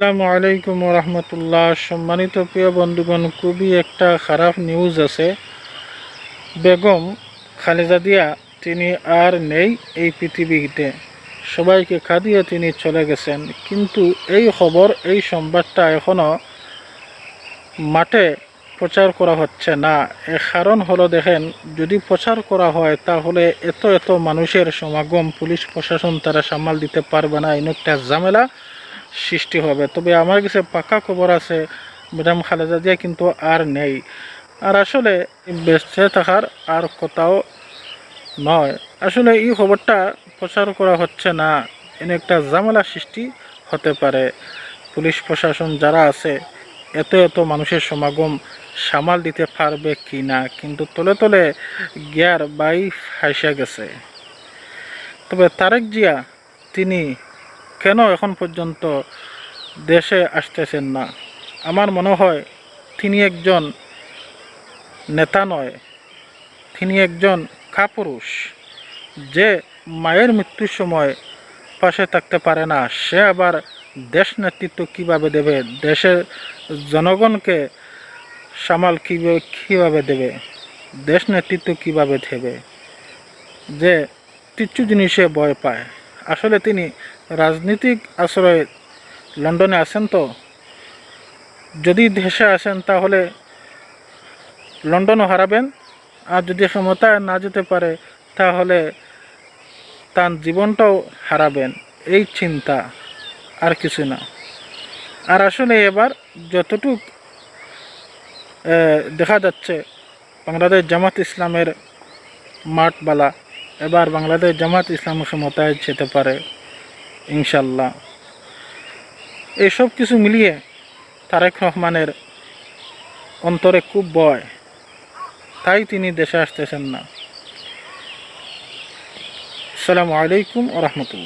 আসসালামু আলাইকুম রহমতুল্লাহ। সম্মানিত প্রিয় বন্ধুগণ, খুবই একটা খারাপ নিউজ আছে। বেগম খালেদা জিয়া তিনি আর নেই এই পৃথিবীতে। সবাইকে কাঁদিয়ে তিনি চলে গেছেন, কিন্তু এই খবর, এই সংবাদটা এখনও মাঠে প্রচার করা হচ্ছে না। এর কারণ হলো, দেখেন, যদি প্রচার করা হয় তাহলে এত এত মানুষের সমাগম পুলিশ প্রশাসন তারা সামাল দিতে পারবে না, এমন একটা ঝামেলা সৃষ্টি হবে। তবে আমার কাছে পাকা খবর আছে, ম্যাডাম খালেদা জিয়া কিন্তু আর নেই। আর আসলে বেঁচে থাকার আর কোথাও নয়। আসলে এই খবরটা প্রচার করা হচ্ছে না, এনে একটা ঝামেলা সৃষ্টি হতে পারে। পুলিশ প্রশাসন যারা আছে এত এত মানুষের সমাগম সামাল দিতে পারবে কি না, কিন্তু তলে তলে গিয়ার বাই ফাইসা গেছে। তবে তারেক জিয়া তিনি কেন এখন পর্যন্ত দেশে আসতেছেন না? আমার মনে হয় তিনি একজন নেতা নয়, তিনি একজন কাপুরুষ, যে মায়ের মৃত্যুর সময় পাশে থাকতে পারে না, সে আবার দেশ নেতৃত্ব কিভাবে দেবে, দেশের জনগণকে সামাল কীভাবে দেবে, দেশ নেতৃত্ব কিভাবে দেবে, যে কিচ্ছু জিনিসে ভয় পায়। আসলে তিনি রাজনীতিক আশ্রয়ে লন্ডনে আছেন, তো যদি দেশে আসেন তাহলে লন্ডনও হারাবেন, আর যদি ক্ষমতায় না যেতে পারে তাহলে তার জীবনটাও হারাবেন। এই চিন্তা, আর কিছু না। আর আসলে এবার যতটুক দেখা যাচ্ছে, বাংলাদেশ জামাত ইসলামের মাঠবালা, এবার বাংলাদেশ জামাত ইসলাম ক্ষমতায় যেতে পারে ইনশাল্লাহ। এইসব কিছু মিলিয়ে তারেক রহমানের অন্তরে খুব ভয়, তাই তিনি দেশে আসতেছেন না। আসসালামু আলাইকুম ওয়া রাহমাতুল্লাহ।